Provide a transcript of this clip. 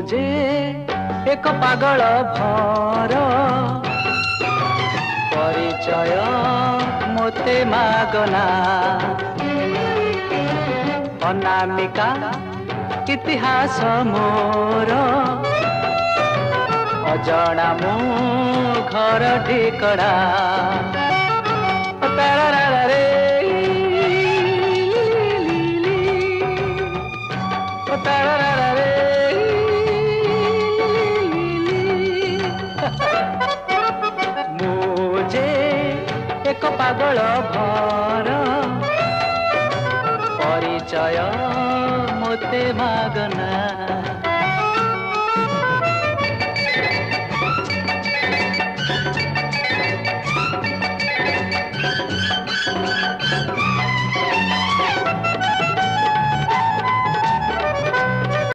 जे एक पागल भर परिचय मोते मागना अनामिका इतिहास मोर अजणा मो घर ठिकड़ा रे मुझे एक पागल भर परिचय मोते मागना।